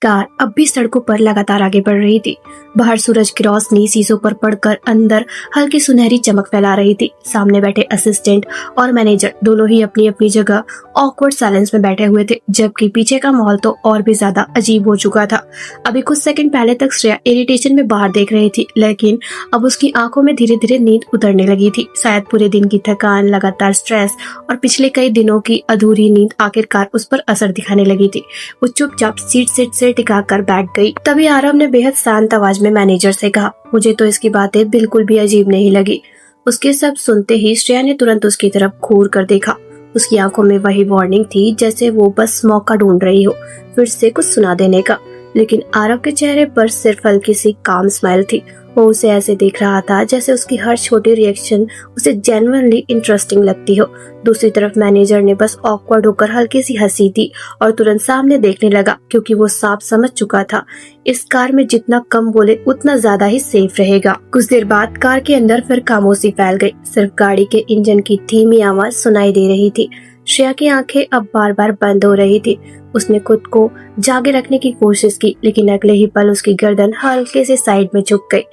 Car अब भी सड़कों पर लगातार आगे बढ़ रही थी। बाहर सूरज की रोशनी शीशों पर पड़कर अंदर हल्की सुनहरी चमक फैला रही थी। सामने बैठे असिस्टेंट और मैनेजर दोनों ही अपनी अपनी जगह ऑकवर्ड साइलेंस में बैठे हुए थे, जबकि पीछे का माहौल तो और भी ज्यादा अजीब हो चुका था। अभी कुछ सेकंड पहले तक श्रेया इरिटेशन में बाहर देख रही थी, लेकिन अब उसकी आंखों में धीरे धीरे नींद उतरने लगी थी। शायद पूरे दिन की थकान, लगातार स्ट्रेस और पिछले कई दिनों की अधूरी नींद आखिरकार उस पर असर दिखाने लगी थी। वो चुपचाप सीट से टिका कर बैठ गई। तभी आरव ने बेहद शांत आवाज में मैनेजर से कहा, मुझे तो इसकी बातें बिल्कुल भी अजीब नहीं लगी। उसके सब सुनते ही श्रेया ने तुरंत उसकी तरफ घूर कर देखा। उसकी आंखों में वही वार्निंग थी, जैसे वो बस मौका ढूंढ रही हो फिर से कुछ सुना देने का। लेकिन आरव के चेहरे पर सिर्फ हल्की सी काम स्माइल थी। वो उसे ऐसे देख रहा था जैसे उसकी हर छोटी रिएक्शन उसे जेन्युइनली इंटरेस्टिंग लगती हो। दूसरी तरफ मैनेजर ने बस ऑकवर्ड होकर हल्की सी हंसी दी और तुरंत सामने देखने लगा, क्योंकि वो साफ समझ चुका था इस कार में जितना कम बोले उतना ज्यादा ही सेफ रहेगा। कुछ देर बाद कार के अंदर फिर खामोशी फैल गई। सिर्फ गाड़ी के इंजन की धीमी आवाज सुनाई दे रही थी। श्रेया की आंखें अब बार बार बंद हो रही थी। उसने खुद को जागे रखने की कोशिश की, लेकिन अगले ही पल उसकी गर्दन हल्के से साइड में झुक गई।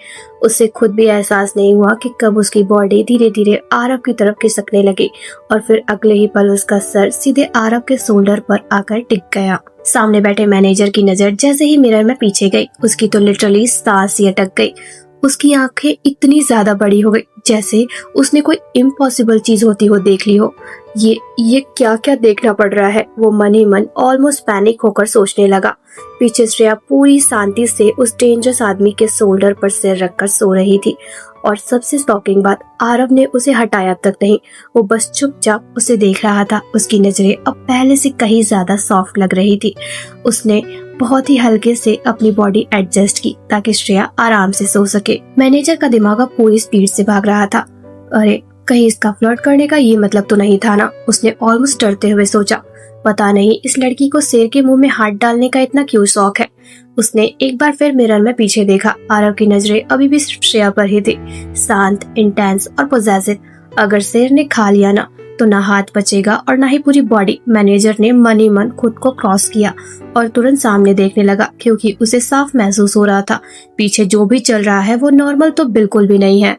उससे खुद भी एहसास नहीं हुआ कि कब उसकी बॉडी धीरे धीरे आरव की तरफ खिसकने लगी और फिर अगले ही पल उसका सर सीधे आरव के शोल्डर पर आकर टिक गया। सामने बैठे मैनेजर की नजर जैसे ही मिरर में पीछे गई, उसकी तो लिटरली सांस ही अटक गई। उसकी आंखें इतनी ज्यादा बड़ी हो गई जैसे उसने कोई इम्पॉसिबल चीज होती हो देख ली हो। ये क्या क्या देखना पड़ रहा है, वो मन ही मन ऑलमोस्ट पैनिक होकर सोचने लगा। पीछे श्रेया पूरी शांति से उस डेंजरस आदमी के शोल्डर पर सिर रखकर सो रही थी। और सबसे शॉकिंग बात, आरव ने उसे हटाया तक नहीं, वो बस चुपचाप उसे देख रहा था। उसकी नजरें अब पहले से कहीं ज्यादा सॉफ्ट लग रही थी। उसने बहुत ही हल्के से अपनी बॉडी एडजस्ट की ताकि श्रेया आराम से सो सके। मैनेजर का दिमाग अब पूरी स्पीड से भाग रहा था। अरे कहीं इसका फ्लर्ट करने का ये मतलब तो नहीं था ना, उसने ऑलमोस्ट डरते हुए सोचा। पता नहीं इस लड़की को शेर के मुंह में हाथ डालने का इतना क्यों शौक है। उसने एक बार फिर मिरर में पीछे देखा। आरव की नजरें अभी भी श्रेया पर ही थी, शांत, इंटेंस और पोजेसिव। अगर शेर ने खा लिया ना तो ना हाथ बचेगा और ना ही पूरी बॉडी। मैनेजर ने मन ही मन खुद को क्रॉस किया और तुरंत सामने देखने लगा, क्योंकि उसे साफ महसूस हो रहा था पीछे जो भी चल रहा है वो नॉर्मल तो बिल्कुल भी नहीं है।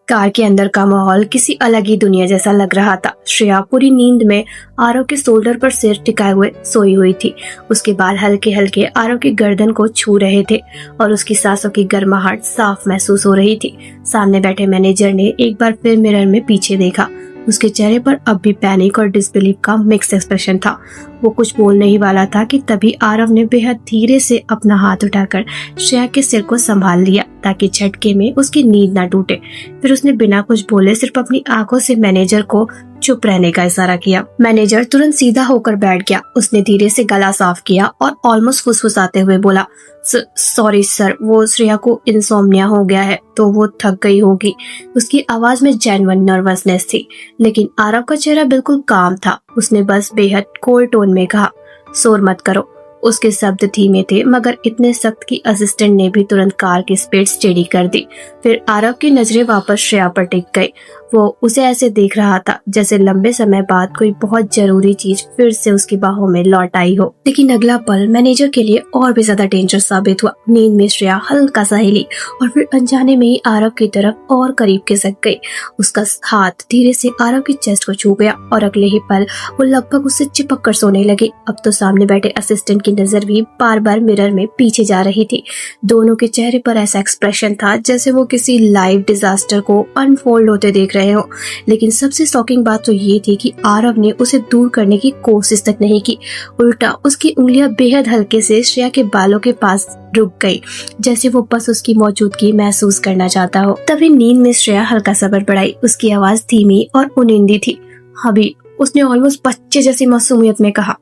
कार के अंदर का माहौल किसी अलग ही दुनिया जैसा लग रहा था। श्रेया पूरी नींद में आरव के शोल्डर पर सिर टिकाए हुए सोई हुई थी। उसके बाल हल्के हल्के आरव की गर्दन को छू रहे थे और उसकी सांसों की गर्माहट साफ महसूस हो रही थी। सामने बैठे मैनेजर ने एक बार फिर मिरर में पीछे देखा। उसके चेहरे पर अब भी पैनिक और डिसबिलीफ का मिक्स एक्सप्रेशन था। वो कुछ बोलने ही वाला था कि तभी आरव ने बेहद धीरे से अपना हाथ उठाकर श्रेया के सिर को संभाल लिया ताकि झटके में उसकी नींद ना टूटे। फिर उसने बिना कुछ बोले सिर्फ अपनी आंखों से मैनेजर को चुप रहने का इशारा किया। मैनेजर तुरंत सीधा होकर बैठ गया। उसने धीरे से गला साफ किया और ऑलमोस्ट फुसफुसाते हुए बोला, सॉरी सर, वो श्रेया को इंसोम्निया हो गया है तो वो थक गई होगी। उसकी आवाज में जेन्युइन नर्वसनेस थी, लेकिन आरव का चेहरा बिल्कुल काम था। उसने बस बेहद कोल्ड टोन में कहा, शोर मत करो। उसके शब्द धीमे थे मगर इतने सख्त कि असिस्टेंट ने भी तुरंत कार की स्पीड स्टेडी कर दी। फिर आरव की नजरें वापस श्रेया पर टिक गई। वो उसे ऐसे देख रहा था जैसे लंबे समय बाद कोई बहुत जरूरी चीज फिर से उसकी बाहों में लौट आई हो। लेकिन अगला पल मैनेजर के लिए और भी ज्यादा डेंजर साबित हुआ। नींद में श्रेया हल्का सा हिली और फिर अनजाने में ही आरव की तरफ और करीब खिसक गई। उसका हाथ धीरे से आरव की चेस्ट को छू गया और अगले ही पल वो लगभग उससे चिपक कर सोने लगी। अब तो सामने बैठे असिस्टेंट की नजर भी बार बार मिरर में पीछे जा रही थी। दोनों के चेहरे पर ऐसा एक्सप्रेशन था जैसे वो किसी लाइव डिजास्टर को अनफोल्ड होते देख रहे हो। लेकिन सबसे शॉकिंग बात तो ये थी कि आरव ने उसे दूर करने की कोशिश तक नहीं की। उल्टा उसकी उंगलियां बेहद हल्के से श्रेया के बालों के पास रुक गई, जैसे वो बस उसकी मौजूदगी महसूस करना चाहता हो। तभी नींद में श्रेया हल्का सा बड़बड़ाई। उसकी आवाज धीमी और उनिंदी थी। अभी उसने ऑलमोस्ट बच्चे जैसी मासूमियत में कहा,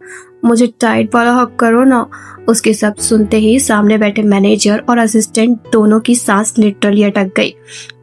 मुझे टाइट वाला हक करो ना। उसके शब्द सुनते ही सामने बैठे मैनेजर और असिस्टेंट दोनों की सांस लिटरली अटक गई।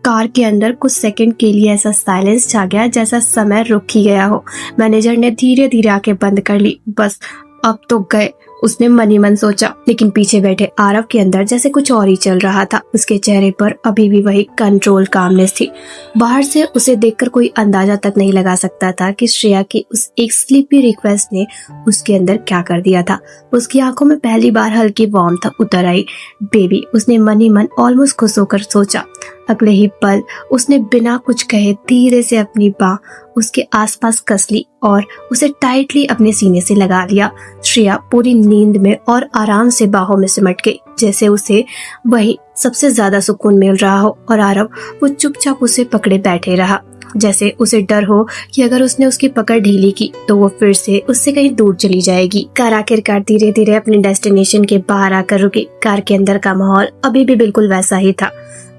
कार के अंदर कुछ सेकंड के लिए ऐसा साइलेंस छा गया जैसा समय रुक ही गया हो। मैनेजर ने धीरे धीरे आंखें बंद कर ली। बस अब तो गए, उसने मन ही मन सोचा, लेकिन पीछे बैठे आरव के अंदर जैसे कुछ और ही चल रहा था। उसके चेहरे पर अभी भी वही कंट्रोल कामनेस थी। बाहर से उसे देखकर कोई अंदाजा तक नहीं लगा सकता था कि श्रेया की उस एक स्लीपी रिक्वेस्ट ने उसके अंदर क्या कर दिया था। उसकी आंखों में पहली बार हल्की वार्मथ उतर आई। बेबी, उसने मन ही मन ऑलमोस्ट खुश होकर सोचा। अगले ही पल उसने बिना कुछ कहे धीरे से अपनी बाह उसके आसपास कस ली और उसे टाइटली अपने सीने से लगा लिया। श्रेया पूरी नींद में और आराम से बाहों में सिमट गई, जैसे उसे वही सबसे ज्यादा सुकून मिल रहा हो। और आरव वो चुपचाप उसे पकड़े बैठे रहा, जैसे उसे डर हो कि अगर उसने उसकी पकड़ ढीली की तो वो फिर से उससे कहीं दूर चली जाएगी। कार आखिरकार धीरे धीरे अपने डेस्टिनेशन के बाहर आकर रुकी। कार के अंदर का माहौल अभी भी बिल्कुल वैसा ही था,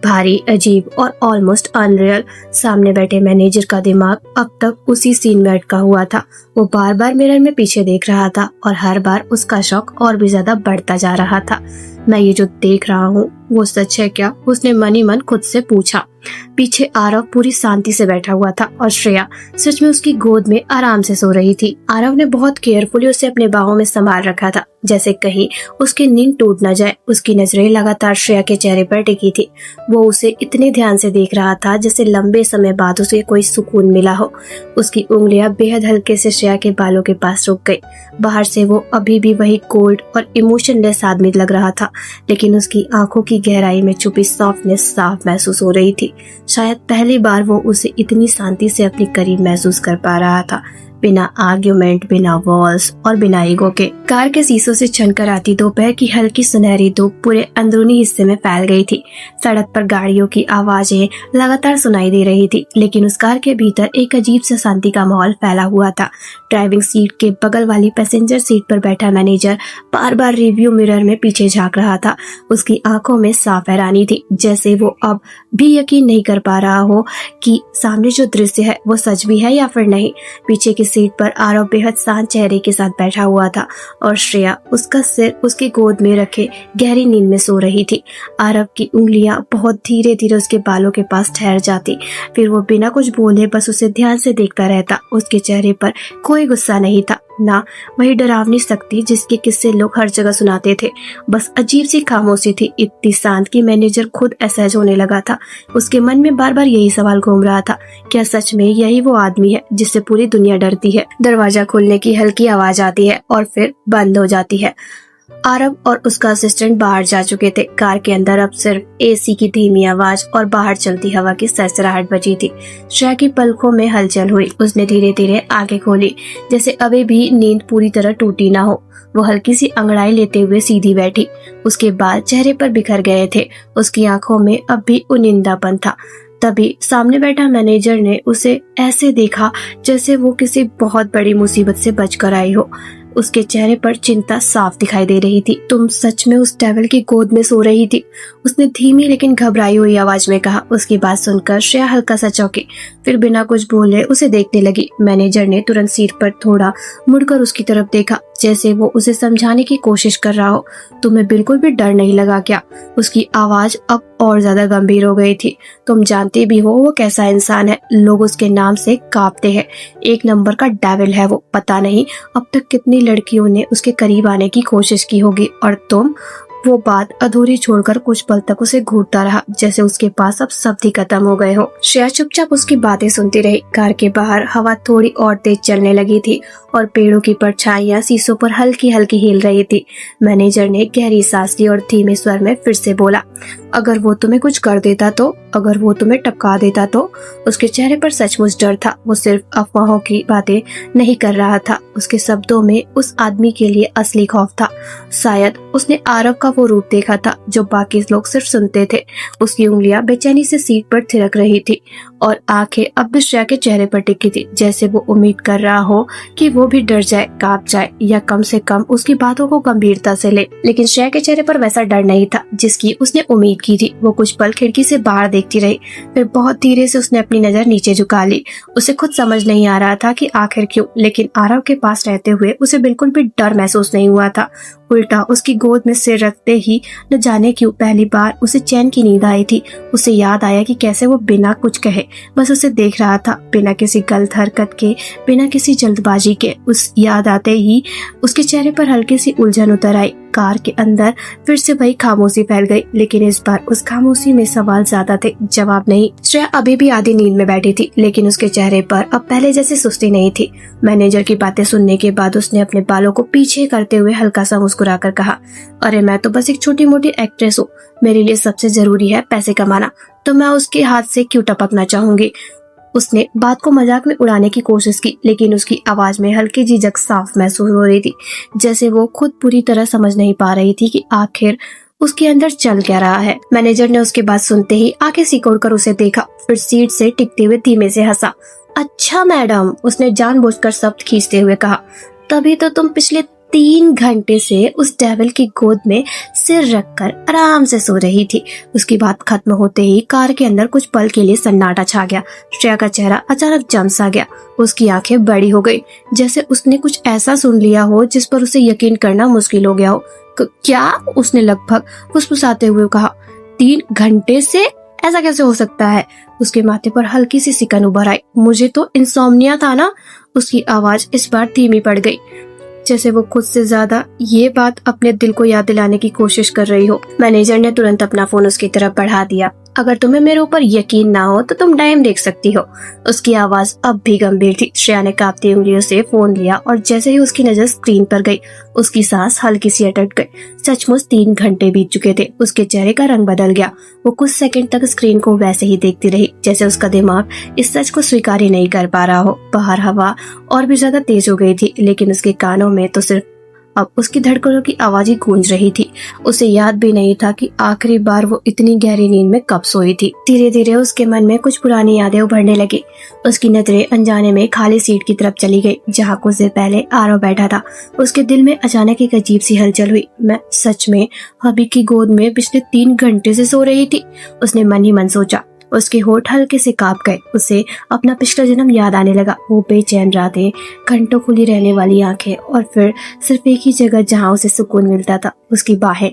भारी, अजीब और ऑलमोस्ट अनरियल। सामने बैठे मैनेजर का दिमाग अब तक उसी सीन में अटका हुआ था। वो बार बार मिरर में पीछे देख रहा था और हर बार उसका शौक और भी ज्यादा बढ़ता जा रहा था। मैं ये जो देख रहा हूँ वो सच है क्या? उसने मन ही मन खुद से पूछा। पीछे आरव पूरी शांति से बैठा हुआ था और श्रेया सच में उसकी गोद में आराम से सो रही थी। आरव ने बहुत केयरफुली उसे अपने बाहों में संभाल रखा था, जैसे कहीं उसकी नींद टूट न जाए। उसकी नजरें लगातार श्रेया के चेहरे पर टिकी थी। वो उसे इतने ध्यान से देख रहा था जैसे लंबे समय बाद उसे कोई सुकून मिला हो। उसकी उंगलियां बेहद हल्के से श्रेया के बालों के पास रुक गई। बाहर से वो अभी भी वही कोल्ड और इमोशनलेस आदमी लग रहा था, लेकिन उसकी आंखों की गहराई में छुपी सॉफ्टनेस साफ महसूस हो रही थी। शायद पहली बार वो उसे इतनी शांति से अपने करीब महसूस कर पा रहा था, बिना आर्ग्यूमेंट, बिना वॉल्स और बिना ईगो के। कार के शीशों से छनकर आती दोपहर की हल्की सुनहरी धूप पूरे अंदरूनी हिस्से में फैल गई थी। सड़क पर गाड़ियों की आवाजें लगातार सुनाई दे रही थी, लेकिन उस कार के भीतर एक अजीब सा शांति का माहौल फैला हुआ था। ड्राइविंग सीट के बगल वाली पैसेंजर सीट पर बैठा मैनेजर बार बार रिव्यू मिरर में पीछे झांक रहा था। उसकी आंखों में साफ हैरानी थी, जैसे वो अब भी यकीन नहीं कर पा रहा हो कि सामने जो दृश्य है वो सच भी है या फिर नहीं। पीछे की सीट पर आरव बेहद शांत चेहरे के साथ बैठा हुआ था और श्रेया उसका सिर उसकी गोद में रखे गहरी नींद में सो रही थी। आरव की उंगलियां बहुत धीरे धीरे उसके बालों के पास ठहर जाती, फिर वो बिना कुछ बोले बस उसे ध्यान से देखता रहता। उसके चेहरे पर कोई गुस्सा नहीं था, ना वही डरावनी शक्ति जिसके किस्से लोग हर जगह सुनाते थे। बस अजीब सी खामोशी थी, इतनी शांत कि मैनेजर खुद असहज होने लगा था। उसके मन में बार बार यही सवाल घूम रहा था, क्या सच में यही वो आदमी है जिससे पूरी दुनिया डरती है? दरवाजा खुलने की हल्की आवाज आती है और फिर बंद हो जाती है। आरव और उसका असिस्टेंट बाहर जा चुके थे। कार के अंदर अब सिर्फ एसी की धीमी आवाज और बाहर चलती हवा की सरसराहट बजी थी। श्रेया की पलकों में हलचल हुई। उसने धीरे धीरे आंखें खोली, जैसे अभी भी नींद पूरी तरह टूटी ना हो। वो हल्की सी अंगड़ाई लेते हुए सीधी बैठी। उसके बाल चेहरे पर बिखर गए थे। उसकी आंखों में अब भी उनिंदापन था। तभी सामने बैठा मैनेजर ने उसे ऐसे देखा जैसे वो किसी बहुत बड़ी मुसीबत से बचकर आई हो। उसके चेहरे पर चिंता साफ दिखाई दे रही थी। तुम सच में उस डेविल की गोद में सो रही थी? उसने धीमी लेकिन घबराई हुई आवाज में कहा। उसकी बात सुनकर श्रेया हल्का सा चौंकी, फिर बिना कुछ बोले उसे देखने लगी। मैनेजर ने तुरंत सीट पर थोड़ा मुड़कर उसकी तरफ देखा, जैसे वो उसे समझाने की कोशिश कर रहा हो। तुम्हें बिल्कुल भी डर नहीं लगा क्या? उसकी आवाज अब और ज्यादा गंभीर हो गई थी। तुम जानते भी हो वो कैसा इंसान है, लोग उसके नाम से कांपते हैं। एक नंबर का डेविल है वो। पता नहीं अब तक कितनी लड़कियों ने उसके करीब आने की कोशिश की होगी, और तुम? वो बात अधूरी छोड़कर कुछ पल तक उसे घूरता रहा, जैसे उसके पास अब शब्द ही खत्म हो गए हो। श्रेया चुपचाप उसकी बातें सुनती रही। कार के बाहर हवा थोड़ी और तेज चलने लगी थी और पेड़ों की परछाइयां शीशों पर हल्की हल्की हिल रही थी। मैनेजर ने गहरी सांस ली और धीमे स्वर में फिर से बोला, अगर वो तुम्हें कुछ कर देता तो? अगर वो तुम्हें टपका देता तो? उसके चेहरे पर सचमुच डर था। वो सिर्फ अफवाहों की बातें नहीं कर रहा था, उसके शब्दों में उस आदमी के लिए असली खौफ था। शायद उसने आरव का वो रूप देखा था जो बाकी लोग सिर्फ सुनते थे। उसकी उंगलियां बेचैनी से सीट पर थिरक रही थी और आंखें अब भी श्रेया के चेहरे पर टिकी थी, जैसे वो उम्मीद कर रहा हो कि वो भी डर जाए, कांप जाए या कम से कम उसकी बातों को गंभीरता से ले। लेकिन श्रेया के चेहरे पर वैसा डर नहीं था जिसकी उसने उम्मीद की थी। वो कुछ पल खिड़की से बाहर देखती रही, फिर बहुत धीरे से उसने अपनी नजर नीचे झुका ली। उसे खुद समझ नहीं आ रहा था कि आखिर क्यों, लेकिन आरव के पास रहते हुए उसे बिल्कुल भी डर महसूस नहीं हुआ था। उल्टा उसकी गोद में सिर रखते ही न जाने क्यों पहली बार उसे चैन की नींद आई थी। उसे याद आया कि कैसे वो बिना कुछ कहे बस उसे देख रहा था, बिना किसी गलत हरकत के, बिना किसी जल्दबाजी के। उस याद आते ही उसके चेहरे पर हल्की सी उलझन उतर आई। कार के अंदर फिर से वही खामोशी फैल गई, लेकिन इस बार उस खामोशी में सवाल ज्यादा थे, जवाब नहीं। श्रेया अभी भी आधी नींद में बैठी थी, लेकिन उसके चेहरे पर अब पहले जैसी सुस्ती नहीं थी। मैनेजर की बातें सुनने के बाद उसने अपने बालों को पीछे करते हुए हल्का सा मुस्कुराकर कहा, अरे मैं तो बस एक छोटी मोटी एक्ट्रेस हूँ, मेरे लिए सबसे जरूरी है पैसे कमाना, तो मैं उसके हाथ से क्यों टपकना चाहूंगी। उसने बात को मजाक में उड़ाने की कोशिश की, लेकिन उसकी आवाज में हल्की झिझक साफ महसूस हो रही थी, जैसे वो खुद पूरी तरह समझ नहीं पा रही थी कि आखिर उसके अंदर चल क्या रहा है। मैनेजर ने उसकी बात सुनते ही आंखें सिकोड़कर उसे देखा, फिर सीट से टिकते हुए धीमे से हंसा। अच्छा मैडम, उसने जानबूझकर शब्द खींचते हुए कहा, तभी तो तुम पिछले 3 घंटे से उस डेविल की गोद में सिर रखकर आराम से सो रही थी। उसकी बात खत्म होते ही कार के अंदर कुछ पल के लिए सन्नाटा छा गया। श्रेया का चेहरा अचानक जम सा गया, उसकी आंखें बड़ी हो गई, जैसे उसने कुछ ऐसा सुन लिया हो जिस पर उसे यकीन करना मुश्किल हो गया हो। क्या? उसने लगभग फुसफुसाते हुए कहा। 3 घंटे से? ऐसा कैसे हो सकता है? उसके माथे पर हल्की सी सिकन उभर आई। मुझे तो इंसोम्निया था ना। उसकी आवाज इस बार धीमी पड़ गई, जैसे वो खुद से ज्यादा ये बात अपने दिल को याद दिलाने की कोशिश कर रही हो। मैनेजर ने तुरंत अपना फोन उसकी तरफ बढ़ा दिया। अगर तुम्हें मेरे ऊपर यकीन ना हो तो तुम टाइम देख सकती हो। उसकी आवाज अब भी गंभीर थी। श्रेया ने कांपती उंगलियों से फोन लिया और जैसे ही उसकी नजर स्क्रीन पर गई, उसकी सांस हल्की सी अटक गई। सचमुच 3 घंटे बीत चुके थे। उसके चेहरे का रंग बदल गया। वो कुछ सेकंड तक स्क्रीन को वैसे ही देखती रही, जैसे उसका दिमाग इस सच को स्वीकार ही नहीं कर पा रहा हो। बाहर हवा और भी ज्यादा तेज हो गई थी, लेकिन उसके कानों में तो सिर्फ अब उसकी धड़कनों की आवाज ही गूंज रही थी। उसे याद भी नहीं था कि आखिरी बार वो इतनी गहरी नींद में कब सोई थी। धीरे धीरे उसके मन में कुछ पुरानी यादें उभरने लगी। उसकी नजरें अनजाने में खाली सीट की तरफ चली गई, जहाँ कुछ देर पहले आरव बैठा था। उसके दिल में अचानक एक अजीब सी हलचल हुई। मैं सच में हबी की गोद में पिछले 3 घंटे से सो रही थी, उसने मन ही मन सोचा। उसके होठ हल्के से कांप गए। उसे अपना पिछला जन्म याद आने लगा। वो बेचैन रातें, घंटों खुली रहने वाली आंखें और फिर सिर्फ एक ही जगह जहां उसे सुकून मिलता था, उसकी बाहें।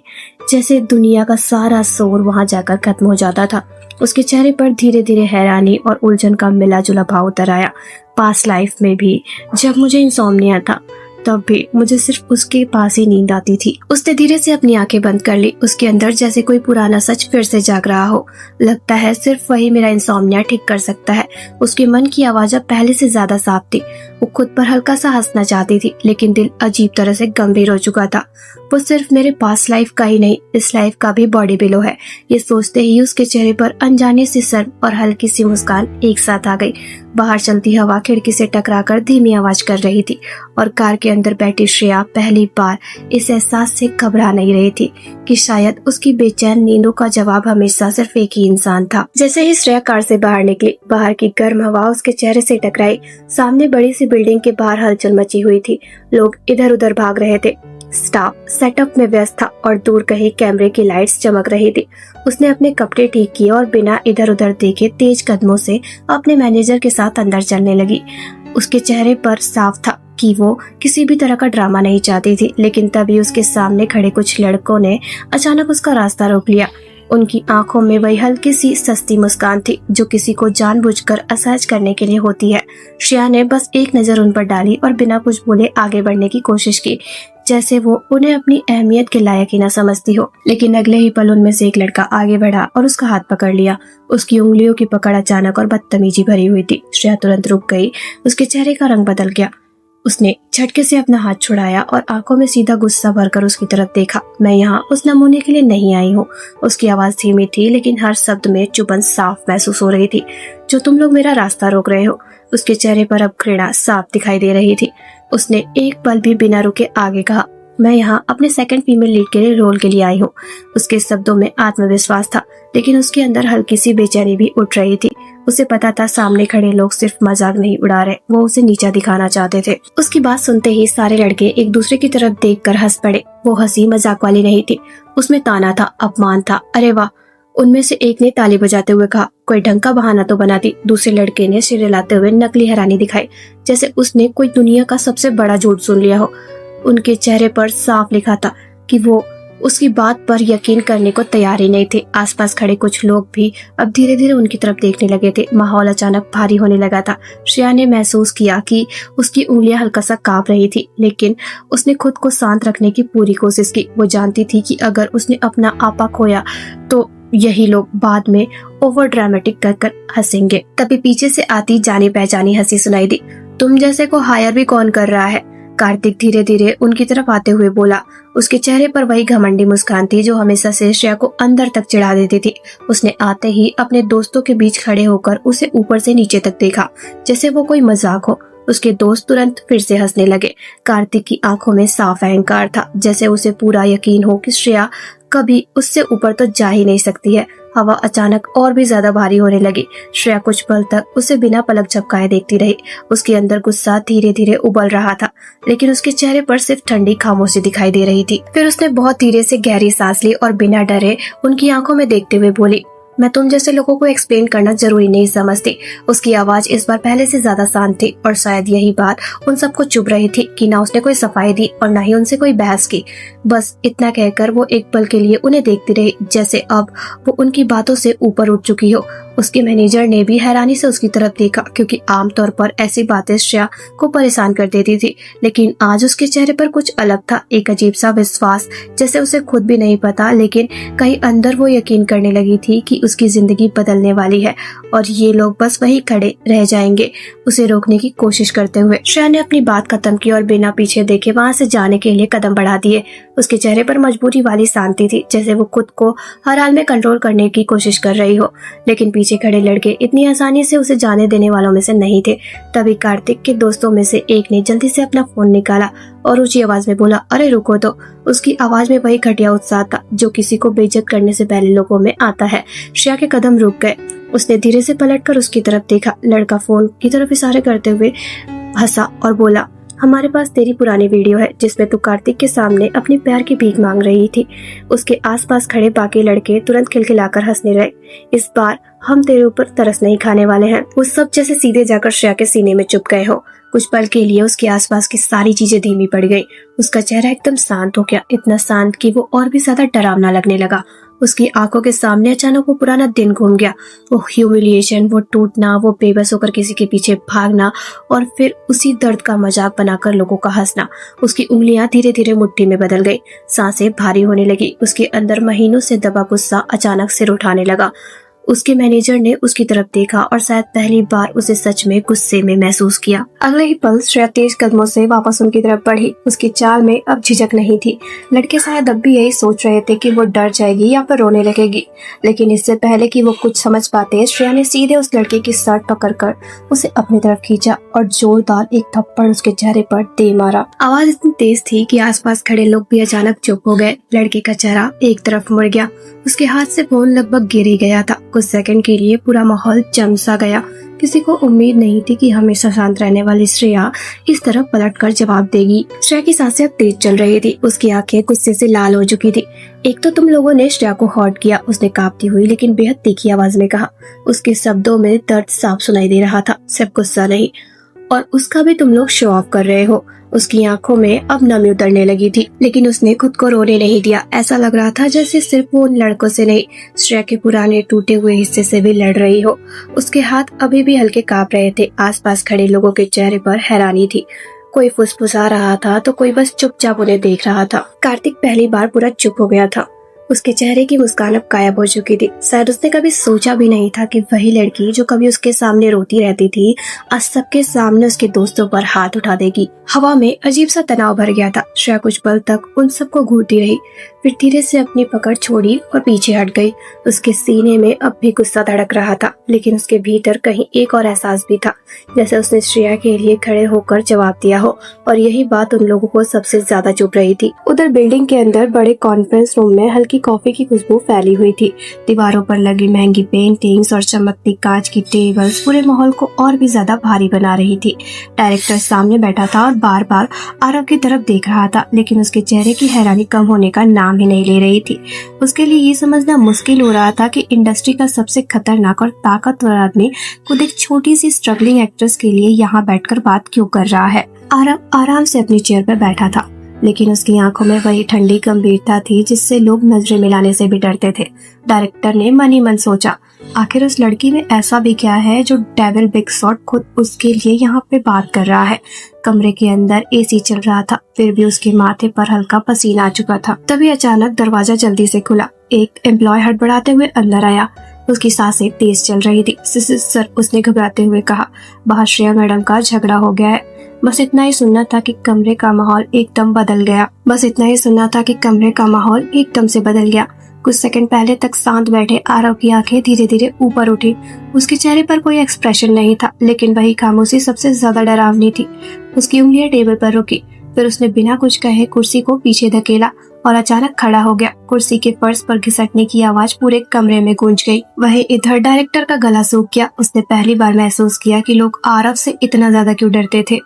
जैसे दुनिया का सारा शोर वहां जाकर खत्म हो जाता था। उसके चेहरे पर धीरे धीरे हैरानी और उलझन का मिला जुला भाव उतर आया। पास्ट लाइफ में भी जब मुझे इंसोम्निया था, तब भी मुझे सिर्फ उसके पास ही नींद आती थी। उसने धीरे से अपनी आंखें बंद कर ली। उसके अंदर जैसे कोई पुराना सच फिर से जाग रहा हो। लगता है सिर्फ वही मेरा इंसोम्निया ठीक कर सकता है। उसके मन की आवाज अब पहले से ज्यादा साफ थी। वो खुद पर हल्का सा हंसना चाहती थी, लेकिन दिल अजीब तरह से गंभीर हो चुका था। वो सिर्फ मेरे पास्ट लाइफ का ही नहीं, इस लाइफ का भी बॉडी बिलो है। ये सोचते ही उसके चेहरे पर अनजाने से शर्म और हल्की सी मुस्कान एक साथ आ गई। बाहर चलती हवा खिड़की से टकराकर धीमी आवाज कर रही थी और कार के अंदर बैठी श्रेया पहली बार इस एहसास से घबरा नहीं रही थी कि शायद उसकी बेचैन नींदों का जवाब हमेशा सिर्फ एक ही इंसान था। जैसे ही श्रेया कार से बाहर निकली, बाहर की गर्म हवा उसके चेहरे से टकराई। सामने बड़ी सी बिल्डिंग के बाहर हलचल मची हुई थी। लोग इधर उधर भाग रहे थे। स्टाफ सेटअप में व्यस्त था और दूर कहीं कैमरे की लाइट्स चमक रही थी। उसने अपने कपड़े ठीक किए और बिना इधर उधर देखे तेज कदमों से अपने मैनेजर के साथ अंदर चलने लगी। उसके चेहरे पर साफ था कि वो किसी भी तरह का ड्रामा नहीं चाहती थी, लेकिन तभी उसके सामने खड़े कुछ लड़कों ने अचानक उसका रास्ता रोक लिया। उनकी आंखों में वही हल्की सी सस्ती मुस्कान थी जो किसी को जानबूझकर असहज करने के लिए होती है। श्रेया ने बस एक नजर उन पर डाली और बिना कुछ बोले आगे बढ़ने की कोशिश की, जैसे वो उन्हें अपनी अहमियत के लायक ही न समझती हो। लेकिन अगले ही पल उनमें से एक लड़का आगे बढ़ा और उसका हाथ पकड़ लिया। उसकी उंगलियों की पकड़ अचानक और बदतमीजी भरी हुई थी। श्रेया तुरंत रुक गई। उसके चेहरे का रंग बदल गया। उसने झटके से अपना हाथ छुड़ाया और आंखों में सीधा गुस्सा भरकर उसकी तरफ देखा। मैं यहाँ उस नमूने के लिए नहीं आई हूँ। उसकी आवाज धीमी थी, लेकिन हर शब्द में चुभन साफ महसूस हो रही थी। जो तुम लोग मेरा रास्ता रोक रहे हो। उसके चेहरे पर अब घृणा साफ दिखाई दे रही थी। उसने एक पल भी बिना रुके आगे कहा, मैं यहाँ अपने सेकंड फीमेल लीड के लिए रोल के लिए आई हूँ। उसके शब्दों में आत्मविश्वास था, लेकिन उसके अंदर हल्की सी बेचैनी भी उठ रही थी। उसे पता था सामने खड़े लोग सिर्फ मजाक नहीं उड़ा रहे, वो उसे नीचा दिखाना चाहते थे। उसकी बात सुनते ही सारे लड़के एक दूसरे की तरफ देखकर हंस पड़े। वो हंसी मजाक वाली नहीं थी, उसमें ताना था, अपमान था। अरे वाह, उनमें से एक ने ताली बजाते हुए कहा। कोई ढंग का बहाना तो बनाती। दूसरे लड़के ने सिर हिलाते हुए नकली हैरानी दिखाई, जैसे उसने कोई दुनिया का सबसे बड़ा झूठ सुन लिया हो। उनके चेहरे पर साफ लिखा था, कि वो उसकी बात पर यकीन करने को तैयार ही नहीं थे। आसपास खड़े कुछ लोग भी अब धीरे धीरे उनकी तरफ देखने लगे थे। माहौल अचानक भारी होने लगा था। श्रेया ने महसूस किया कि उसकी उंगलियां हल्का सा कांप रही थी, लेकिन उसने खुद को शांत रखने की पूरी कोशिश की। वो जानती थी कि अगर उसने अपना आपा खोया तो यही लोग बाद में ओवर ड्रामेटिक कर हंसेंगे। तभी पीछे से आती जानी पहचानी हंसी सुनाई दी। तुम जैसे को हायर भी कौन कर रहा है? कार्तिक धीरे धीरे उनकी तरफ आते हुए बोला। उसके चेहरे पर वही घमंडी मुस्कान थी जो हमेशा से श्रेया को अंदर तक चिढ़ा देती थी। उसने आते ही अपने दोस्तों के बीच खड़े होकर उसे ऊपर से नीचे तक देखा, जैसे वो कोई मजाक हो। उसके दोस्त तुरंत फिर से हंसने लगे। कार्तिक की आंखों में साफ अहंकार था, जैसे उसे पूरा यकीन हो कि श्रेया कभी उससे ऊपर तो जा ही नहीं सकती है। हवा अचानक और भी ज्यादा भारी होने लगी। श्रेया कुछ पल तक उसे बिना पलक झपकाए देखती रही। उसके अंदर गुस्सा धीरे धीरे उबल रहा था, लेकिन उसके चेहरे पर सिर्फ ठंडी खामोशी दिखाई दे रही थी। फिर उसने बहुत धीरे से गहरी सांस ली और बिना डरे उनकी आंखों में देखते हुए बोली, मैं तुम जैसे लोगों को एक्सप्लेन करना जरूरी नहीं समझती। उसकी आवाज इस बार पहले से ज्यादा शांत थी और शायद यही बात उन सबको चुभ रही थी कि ना उसने कोई सफाई दी और ना ही उनसे कोई बहस की। बस इतना कहकर वो एक पल के लिए उन्हें देखती रही, जैसे अब वो उनकी बातों से ऊपर उठ चुकी हो। उसके मैनेजर ने भी हैरानी से उसकी तरफ देखा, क्योंकि आमतौर पर ऐसी बातें श्रेया को परेशान कर देती थी, लेकिन आज उसके चेहरे पर कुछ अलग था। एक अजीब सा विश्वास, जैसे उसे खुद भी नहीं पता, लेकिन कहीं अंदर वो यकीन करने लगी थी कि उसकी जिंदगी बदलने वाली है और ये लोग बस वही खड़े रह जाएंगे उसे रोकने की कोशिश करते हुए। श्रेया ने अपनी बात खत्म की और बिना पीछे देखे वहां से जाने के लिए कदम बढ़ा दिए। उसके चेहरे पर मजबूरी वाली शांति थी, जैसे वो खुद को हर हाल में कंट्रोल करने की कोशिश कर रही हो। लेकिन पीछे खड़े लड़के इतनी आसानी से उसे जाने देने वालों में से नहीं थे। तभी कार्तिक के दोस्तों में से एक ने जल्दी से अपना फोन निकाला और ऊंची आवाज में बोला, अरे रुको तो। उसकी आवाज में वही घटिया उत्साह था जो किसी को बेइज्जत करने से पहले लोगों में आता है। श्रेया के कदम रुक गए। उसने धीरे से पलटकर उसकी तरफ देखा। लड़का फोन की तरफ इशारे करते हुए हंसा और बोला, हमारे पास तेरी पुरानी वीडियो है जिसमें तू कार्तिक के सामने अपनी प्यार की भीख मांग रही थी। उसके आसपास खड़े बाकी लड़के तुरंत खिलखिलाकर हंसने लगे। इस बार हम तेरे ऊपर तरस नहीं खाने वाले हैं। वो सब जैसे सीधे जाकर श्रेया के सीने में चुप गए हो। कुछ पल के लिए उसके आसपास की सारी चीजें धीमी पड़ गई। उसका चेहरा एकदम शांत हो गया, इतना शांत कि वो और भी ज्यादा डरावना लगने लगा। उसकी आंखों के सामने अचानक वो पुराना दिन घूम गया। वो ह्यूमिलिएशन, वो टूटना, वो बेबस होकर किसी के पीछे भागना और फिर उसी दर्द का मजाक बनाकर लोगों का हंसना। उसकी उंगलियां धीरे धीरे मुट्ठी में बदल गई। सांसें भारी होने लगी। उसके अंदर महीनों से दबा गुस्सा अचानक सिर उठाने लगा। उसके मैनेजर ने उसकी तरफ देखा और शायद पहली बार उसे सच में गुस्से में महसूस किया। अगले ही पल श्रेया तेज कदमों से वापस उनकी तरफ बढ़ी। उसकी चाल में अब झिझक नहीं थी। लड़के शायद अब भी यही सोच रहे थे कि वो डर जाएगी या फिर रोने लगेगी, लेकिन इससे पहले कि वो कुछ समझ पाते, श्रेया ने सीधे उस लड़के की शर्ट पकड़कर उसे अपनी तरफ खींचा और जोरदार एक थप्पड़ उसके चेहरे पर दे मारा। आवाज इतनी तेज थी कि आसपास खड़े लोग भी अचानक चुप हो गए। लड़के का चेहरा एक तरफ मुड़ गया। उसके हाथ से फोन लगभग गिर ही गया था। कुछ सेकंड के लिए पूरा माहौल जम सा गया। किसी को उम्मीद नहीं थी कि हमेशा शांत रहने वाली श्रेया इस तरह पलटकर जवाब देगी। श्रेया की सांसें अब तेज चल रही थी। उसकी आंखें गुस्से से लाल हो चुकी थी। एक तो तुम लोगों ने श्रेया को हर्ट किया, उसने कांपती हुई लेकिन बेहद तीखी आवाज में कहा। उसके शब्दों में दर्द साफ सुनाई दे रहा था, सिर्फ गुस्सा नहीं। और उसका भी तुम लोग शो ऑफ कर रहे हो। उसकी आंखों में अब नमी उतरने लगी थी, लेकिन उसने खुद को रोने नहीं दिया। ऐसा लग रहा था जैसे सिर्फ वो उन लड़कों से नहीं, श्रेया के पुराने टूटे हुए हिस्से से भी लड़ रही हो। उसके हाथ अभी भी हल्के कांप रहे थे। आसपास खड़े लोगों के चेहरे पर हैरानी थी। कोई फुसफुसा रहा था तो कोई बस चुपचाप उन्हें देख रहा था। कार्तिक पहली बार पूरा चुप हो गया था। उसके चेहरे की मुस्कान अब गायब हो चुकी थी। शायद उसने कभी सोचा भी नहीं था कि वही लड़की जो कभी उसके सामने रोती रहती थी, आज सबके सामने उसके दोस्तों पर हाथ उठा देगी। हवा में अजीब सा तनाव भर गया था। श्रेया कुछ पल तक उन सबको घूरती रही, फिर धीरे से अपनी पकड़ छोड़ी और पीछे हट गई। उसके सीने में अब भी गुस्सा धड़क रहा था, लेकिन उसके भीतर कहीं एक और एहसास भी था, जैसे उसने श्रेया के लिए खड़े होकर जवाब दिया हो। और यही बात उन लोगों को सबसे ज्यादा चुभ रही थी। उधर बिल्डिंग के अंदर बड़े कॉन्फ्रेंस रूम में हल्की कॉफी की खुशबू फैली हुई थी। दीवारों पर लगी महंगी पेंटिंग्स और चमकती कांच की टेबल्स पूरे माहौल को और भी ज्यादा भारी बना रही थी। डायरेक्टर सामने बैठा था और बार बार आरव की तरफ देख रहा था, लेकिन उसके चेहरे की हैरानी कम होने का नाम ही नहीं ले रही थी। उसके लिए ये समझना मुश्किल हो रहा था कि इंडस्ट्री का सबसे खतरनाक और ताकतवर आदमी खुद एक छोटी सी स्ट्रगलिंग एक्ट्रेस के लिए यहाँ बैठकर बात क्यों कर रहा है। आरव आराम से अपनी चेयर पर बैठा था। लेकिन उसकी आंखों में वही ठंडी गंभीरता थी जिससे लोग नजरें मिलाने से भी डरते थे। डायरेक्टर ने मन ही मन सोचा, आखिर उस लड़की में ऐसा भी क्या है जो डेविल बिग शॉट खुद उसके लिए यहाँ पे बात कर रहा है। कमरे के अंदर एसी चल रहा था, फिर भी उसके माथे पर हल्का पसीना आ चुका था। तभी अचानक दरवाजा जल्दी से खुला। एक एम्प्लॉय हड़बड़ाते हुए अंदर आया। उसकी सांसें तेज चल रही थी। सर, उसने घबराते हुए कहा, बाहर श्रेया मैडम का झगड़ा हो गया है। बस इतना ही सुनना था कि कमरे का माहौल एकदम से बदल गया। कुछ सेकंड पहले तक शांत बैठे आरव की आंखें धीरे धीरे ऊपर उठी। उसके चेहरे पर कोई एक्सप्रेशन नहीं था, लेकिन वही खामोशी सबसे ज्यादा डरावनी थी। उसकी उंगलियां टेबल पर रुकी, फिर उसने बिना कुछ कहे कुर्सी को पीछे धकेला और अचानक खड़ा हो गया। कुर्सी के फर्श पर घिसटने की आवाज पूरे कमरे में गूंज गई। वहीं इधर डायरेक्टर का गला सूख गया। उसने पहली बार महसूस किया कि लोग आरव से इतना ज्यादा क्यों डरते थे।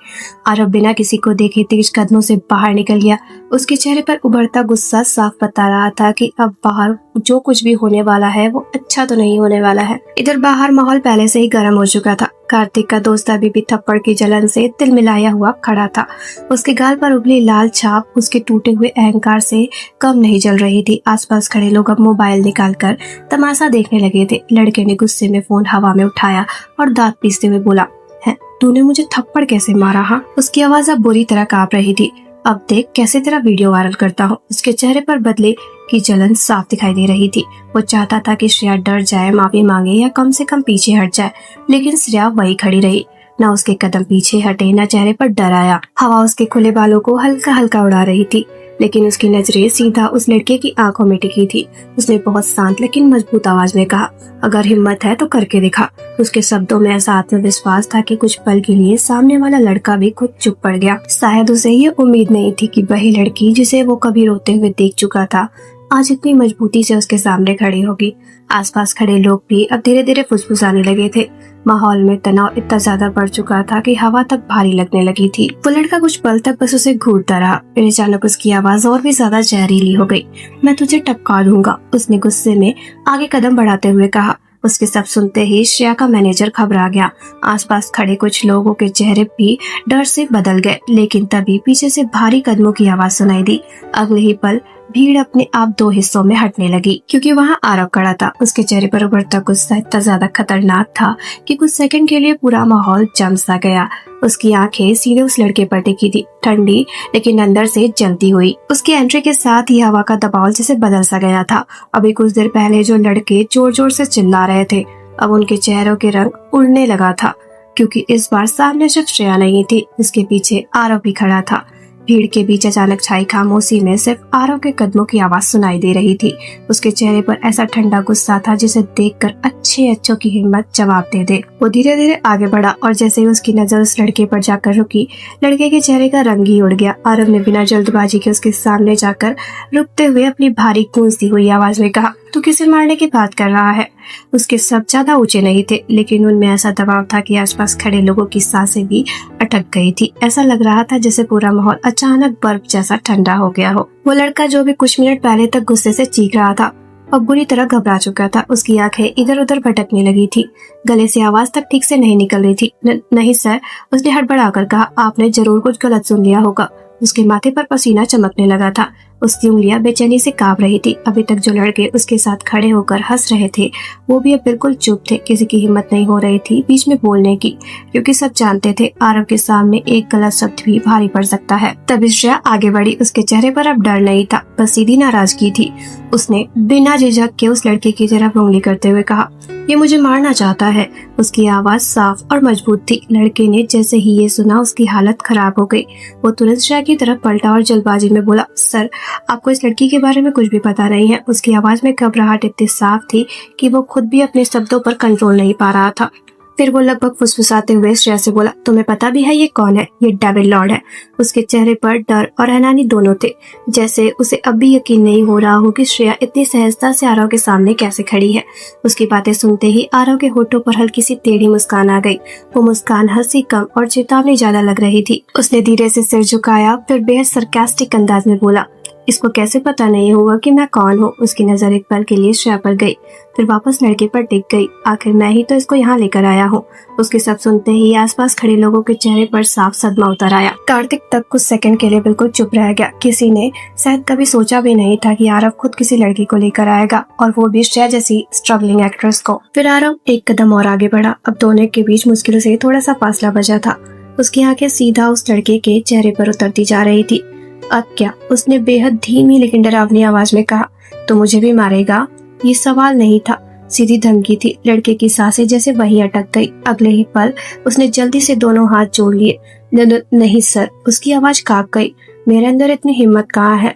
आरव बिना किसी को देखे तेज कदमों से बाहर निकल गया। उसके चेहरे पर उभरता गुस्सा साफ बता रहा था कि अब बाहर जो कुछ भी होने वाला है वो अच्छा तो नहीं होने वाला है। इधर बाहर माहौल पहले से ही गर्म हो चुका था। कार्तिक का दोस्त अभी भी थप्पड़ की जलन से तिलमिलाया हुआ खड़ा था। उसके गाल पर उभली लाल छाप उसके टूटे हुए अहंकार से कम नहीं जल रही थी। आसपास खड़े लोग अब मोबाइल निकालकर तमाशा देखने लगे थे। लड़के ने गुस्से में फोन हवा में उठाया और दांत पीसते हुए बोला, है तूने मुझे थप्पड़ कैसे मारा? हाँ। उसकी आवाज अब बुरी तरह कांप रही थी। अब देख कैसे तेरा वीडियो वायरल करता हूँ। उसके चेहरे पर बदले की जलन साफ दिखाई दे रही थी। वो चाहता था कि श्रेया डर जाए, माफी मांगे या कम से कम पीछे हट जाए, लेकिन श्रेया वही खड़ी रही। न उसके कदम पीछे हटे, न चेहरे पर डर आया। हवा उसके खुले बालों को हल्का हल्का उड़ा रही थी, लेकिन उसकी नजरें सीधा उस लड़के की आंखों में टिकी थी। उसने बहुत शांत लेकिन मजबूत आवाज में कहा, अगर हिम्मत है तो करके दिखा। उसके शब्दों में ऐसा आत्मविश्वास था कि कुछ पल के लिए सामने वाला लड़का भी खुद चुप पड़ गया। शायद उसे ये उम्मीद नहीं थी कि वही लड़की जिसे वो कभी रोते हुए देख चुका था आज इतनी मजबूती से उसके सामने खड़ी होगी। आसपास खड़े लोग भी अब धीरे धीरे फुसफुसाने लगे थे। माहौल में तनाव इतना ज्यादा बढ़ चुका था कि हवा तक भारी लगने लगी थी। वो लड़का कुछ पल तक बस उसे घूरता रहा, फिर अचानक उसकी आवाज और भी ज्यादा जहरीली हो गई। मैं तुझे टपका दूंगा, उसने गुस्से में आगे कदम बढ़ाते हुए कहा। उसके सब सुनते ही श्रेया का मैनेजर घबरा गया। आसपास खड़े कुछ लोगों के चेहरे भी डर से बदल गए, लेकिन तभी पीछे से भारी कदमों की आवाज सुनाई दी। अगले ही पल भीड़ अपने आप दो हिस्सों में हटने लगी, क्योंकि वहाँ आरव खड़ा था। उसके चेहरे पर उभरता गुस्सा इतना ज्यादा खतरनाक था कि कुछ सेकंड के लिए पूरा माहौल जम सा गया। उसकी आंखें सीधे उस लड़के पर टिकी थी, ठंडी लेकिन अंदर से जलती हुई। उसकी एंट्री के साथ ही हवा का दबाव जैसे बदल सा गया था। अभी कुछ देर पहले जो लड़के जोर जोर से चिल्ला रहे थे, अब उनके चेहरों के रंग उड़ने लगा था, क्योंकि इस बार सामने सिर्फ श्रेया नहीं थी, उसके पीछे आरव भी खड़ा था। भीड़ के बीच अचानक छाई खामोशी में सिर्फ आरव के कदमों की आवाज सुनाई दे रही थी। उसके चेहरे पर ऐसा ठंडा गुस्सा था जिसे देखकर अच्छों की हिम्मत जवाब दे दे। वो धीरे धीरे आगे बढ़ा और जैसे ही उसकी नजर उस लड़के पर जाकर रुकी, लड़के के चेहरे का रंग ही उड़ गया। आरव ने बिना जल्दबाजी के उसके सामने जाकर रुकते हुए अपनी भारी गूंजती हुई आवाज में कहा, तू किसे मारने की बात कर रहा है? उसके शब्द ज्यादा ऊंचे नहीं थे, लेकिन उनमें ऐसा दबाव था कि आसपास खड़े लोगों की सांसें भी अटक गई थी। ऐसा लग रहा था जैसे पूरा माहौल अचानक बर्फ जैसा ठंडा हो गया हो। वो लड़का जो भी कुछ मिनट पहले तक गुस्से से चीख रहा था, अब बुरी तरह घबरा चुका था। उसकी आंखें इधर उधर भटकने लगी थी, गले से आवाज तक ठीक से नहीं निकल रही थी। नहीं सर, उसने हड़बड़ाकर कहा, आपने जरूर कुछ गलत सुन लिया होगा। उसके माथे पर पसीना चमकने लगा था। उसकी उंगलियां बेचैनी से कांप रही थी। अभी तक जो लड़के उसके साथ खड़े होकर हंस रहे थे, वो भी अब बिल्कुल चुप थे। किसी की हिम्मत नहीं हो रही थी बीच में बोलने की, क्योंकि सब जानते थे आरव के सामने एक गलत शब्द भी भारी पड़ सकता है। तभी श्रेया आगे बढ़ी। उसके चेहरे पर अब डर नहीं था, बस सीधी नाराजगी थी। उसने बिना झिझक के उस लड़के की तरफ उंगली करते हुए कहा, ये मुझे मारना चाहता है। उसकी आवाज साफ और मजबूत थी। लड़के ने जैसे ही ये सुना, उसकी हालत खराब हो गई। वो तुरंत श्रेया की तरफ पलटा और जल्दबाजी में बोला, सर, आपको इस लड़की के बारे में कुछ भी पता नहीं है। उसकी आवाज में घबराहट इतनी साफ थी कि वो खुद भी अपने शब्दों पर कंट्रोल नहीं पा रहा था। फिर वो लगभग फुसफुसाते हुए श्रेया से बोला, तुम्हें पता भी है ये कौन है? ये डेविल लॉर्ड है। उसके चेहरे पर डर और हैरानी दोनों थे, जैसे उसे अब भी यकीन नहीं हो रहा हो कि श्रेया इतनी सहजता से आरव के सामने कैसे खड़ी है। उसकी बातें सुनते ही आरव के होठों पर हल्की सी टेढ़ी मुस्कान आ गई। वो मुस्कान हंसी कम और चेतावनी ज्यादा लग रही थी। उसने धीरे से सिर झुकाया, फिर बेहद सरकास्टिक अंदाज में बोला, इसको कैसे पता नहीं होगा कि मैं कौन हूँ। उसकी नजर एक पल के लिए श्रेया पर गई, फिर वापस लड़के पर टिक गई। आखिर मैं ही तो इसको यहाँ लेकर आया हूँ। उसके सब सुनते ही आसपास खड़े लोगों के चेहरे पर साफ सदमा उतर आया। कार्तिक तक कुछ सेकंड के लिए बिल्कुल चुप रह गया। किसी ने शायद कभी सोचा भी नहीं था कि आरव खुद किसी लड़की को लेकर आएगा, और वो भी श्रेया जैसी स्ट्रगलिंग एक्ट्रेस को। फिर आरव एक कदम और आगे बढ़ा। अब दोनों के बीच मुश्किल से थोड़ा सा फासला बचा था। उसकी आंखें सीधा उस लड़के के चेहरे पर उतरती जा रही थी। अब क्या? उसने बेहद धीमी लेकिन डरावनी आवाज में कहा, तो मुझे भी मारेगा? ये सवाल नहीं था, सीधी धमकी थी। लड़के की सांसें जैसे वहीं अटक गई। अगले ही पल उसने जल्दी से दोनों हाथ जोड़ लिए। नहीं सर। उसकी आवाज कांप गई। मेरे अंदर इतनी हिम्मत कहाँ है?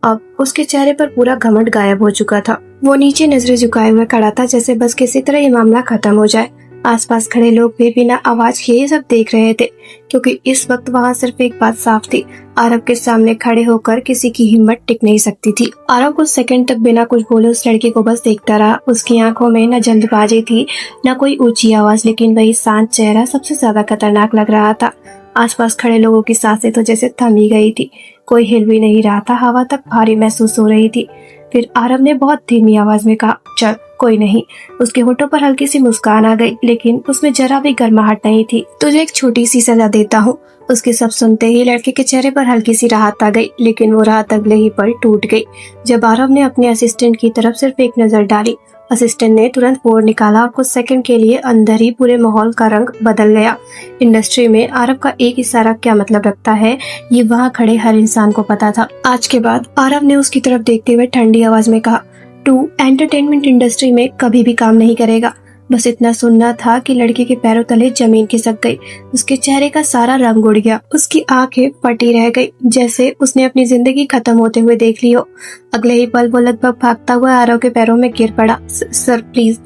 अब उसके चेहरे पर पूरा घमंड गायब हो चुका था। वो नीचे नजरें झुकाए हुए खड़ा था, जैसे बस किसी तरह ये मामला खत्म हो जाए। आसपास खड़े लोग भी बिना आवाज किए ये सब देख रहे थे, क्योंकि इस वक्त वहाँ सिर्फ एक बात साफ थी, आरव के सामने खड़े होकर किसी की हिम्मत टिक नहीं सकती थी। आरव कुछ सेकंड तक बिना कुछ बोले उस लड़के को बस देखता रहा। उसकी आंखों में न जल्दबाजी थी, न कोई ऊंची आवाज, लेकिन वही शांत चेहरा सबसे ज्यादा खतरनाक लग रहा था। आसपास खड़े लोगों की सांसें तो जैसे थम ही गई थी। कोई हिल भी नहीं रहा था। हवा तक भारी महसूस हो रही थी। फिर आरव ने बहुत धीमी आवाज में कहा, चल कोई नहीं। उसके होठों पर हल्की सी मुस्कान आ गई, लेकिन उसमें जरा भी गर्माहट नहीं थी। तुझे एक छोटी सी सजा देता हूँ। उसके सब सुनते ही लड़के के चेहरे पर हल्की सी राहत आ गई, लेकिन वो राहत अगले ही पल टूट गई जब आरव ने अपने असिस्टेंट की तरफ सिर्फ एक नजर डाली। असिस्टेंट ने तुरंत बोर्ड निकाला और कुछ सेकंड के लिए अंदर ही पूरे माहौल का रंग बदल गया। इंडस्ट्री में आरव का एक इशारा क्या मतलब रखता है, ये वहाँ खड़े हर इंसान को पता था। आज के बाद आरव ने उसकी तरफ देखते हुए ठंडी आवाज में कहा, तू एंटरटेनमेंट इंडस्ट्री में कभी भी काम नहीं करेगा। बस इतना सुनना था कि लड़के के पैरों तले जमीन खिसक गई। उसके चेहरे का सारा रंग उड़ गया। उसकी आंखें फटी रह गई, जैसे उसने अपनी जिंदगी खत्म होते हुए देख ली हो। अगले ही पल वो लगभग भागता हुआ आरव के पैरों में गिर पड़ा। Sir please.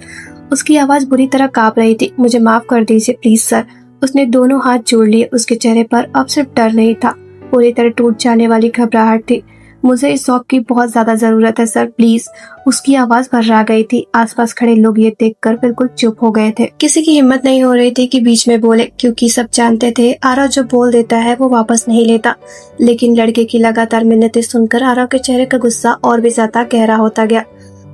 उसकी आवाज बुरी तरह कांप रही थी। मुझे माफ कर दीजिए प्लीज सर। उसने दोनों हाथ जोड़ लिए। उसके चेहरे पर अब सिर्फ डर नहीं था, पूरी तरह टूट जाने वाली घबराहट थी। मुझे इस जॉब की बहुत ज्यादा जरूरत है सर, प्लीज। उसकी आवाज भर्रा गई थी। आसपास खड़े लोग ये देखकर बिल्कुल चुप हो गए थे। किसी की हिम्मत नहीं हो रही थी कि बीच में बोले, क्योंकि सब जानते थे आरव जो बोल देता है वो वापस नहीं लेता। लेकिन लड़के की लगातार मिन्नतें सुनकर आरव के चेहरे का गुस्सा और भी ज्यादा गहरा होता गया।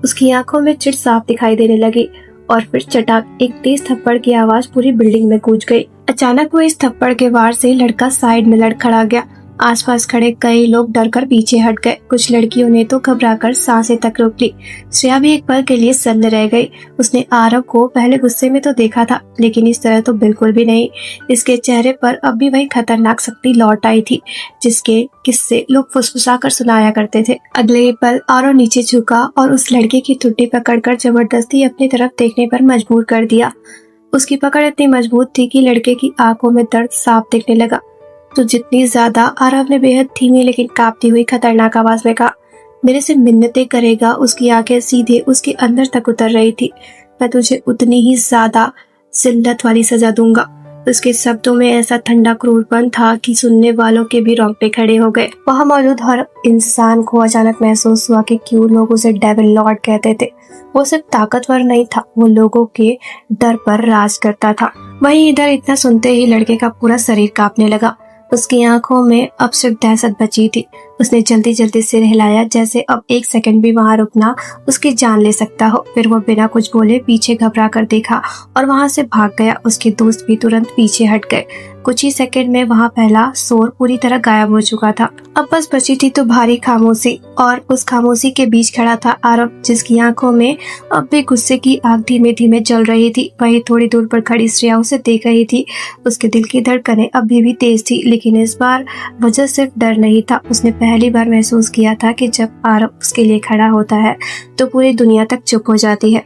उसकी आंखों में चिढ़ साफ दिखाई देने लगी, और फिर चटाक एक तेज थप्पड़ की आवाज पूरी बिल्डिंग में गूंज गई। अचानक वो इस थप्पड़ के वार से लड़का साइड में लड़खड़ा गया। आसपास खड़े कई लोग डरकर पीछे हट गए। कुछ लड़कियों ने तो घबराकर सांसें तक रोक ली। श्रेया भी एक पल के लिए सन्न रह गई। उसने आरव को पहले गुस्से में तो देखा था, लेकिन इस तरह तो बिल्कुल भी नहीं। इसके चेहरे पर अब भी वही खतरनाक शक्ति लौट आई थी, जिसके किस्से लोग फुसफुसा कर सुनाया करते थे। अगले ही पल आरव नीचे झुका और उस लड़के की ठुड्डी पकड़कर जबरदस्ती अपनी तरफ देखने पर मजबूर कर दिया। उसकी पकड़ इतनी मजबूत थी कि लड़के की आंखों में दर्द साफ दिखने लगा। तो जितनी ज्यादा, आरव ने बेहद धीमी लेकिन कांपती हुई खतरनाक आवाज में कहा, मेरे से मिन्नतें करेगा? उसकी आंखें सीधे उसके अंदर तक उतर रही थी। मैं तुझे उतनी ही ज्यादा जिल्लत वाली सजा दूंगा। उसके शब्दों में ऐसा ठंडा क्रूरपन था कि सुनने वालों के भी रोंगटे खड़े हो गए। वहां मौजूद हर इंसान को अचानक महसूस हुआ कि क्यों लोग उसे डेविल लॉर्ड कहते थे। वो सिर्फ ताकतवर नहीं था, वो लोगों के डर पर राज करता था। वहीं इधर इतना सुनते ही लड़के का पूरा शरीर कांपने लगा। उसकी आंखों में अब सिर्फ दहशत बची थी। उसने जल्दी जल्दी सिर हिलाया, जैसे अब एक सेकंड भी वहां रुकना उसकी जान ले सकता हो। फिर वो बिना कुछ बोले पीछे घबरा कर देखा और वहां से भाग गया। उसके दोस्त भी तुरंत पीछे हट गए। कुछ ही सेकंड में वहां पहला शोर पूरी तरह गायब हो चुका था। अब बस बची थी तो भारी खामोशी, और उस खामोशी के बीच खड़ा था आरव, जिसकी आंखों में अब भी गुस्से की आग धीमे धीमे जल रही थी। वही थोड़ी दूर पर खड़ी श्रेया उसे देख रही थी। उसके दिल की धड़कनें अभी भी तेज थी, लेकिन इस बार वजह सिर्फ डर नहीं था। उसने पहली बार महसूस किया था कि जब आरव उसके लिए खड़ा होता है तो पूरी दुनिया तक चुप हो जाती है।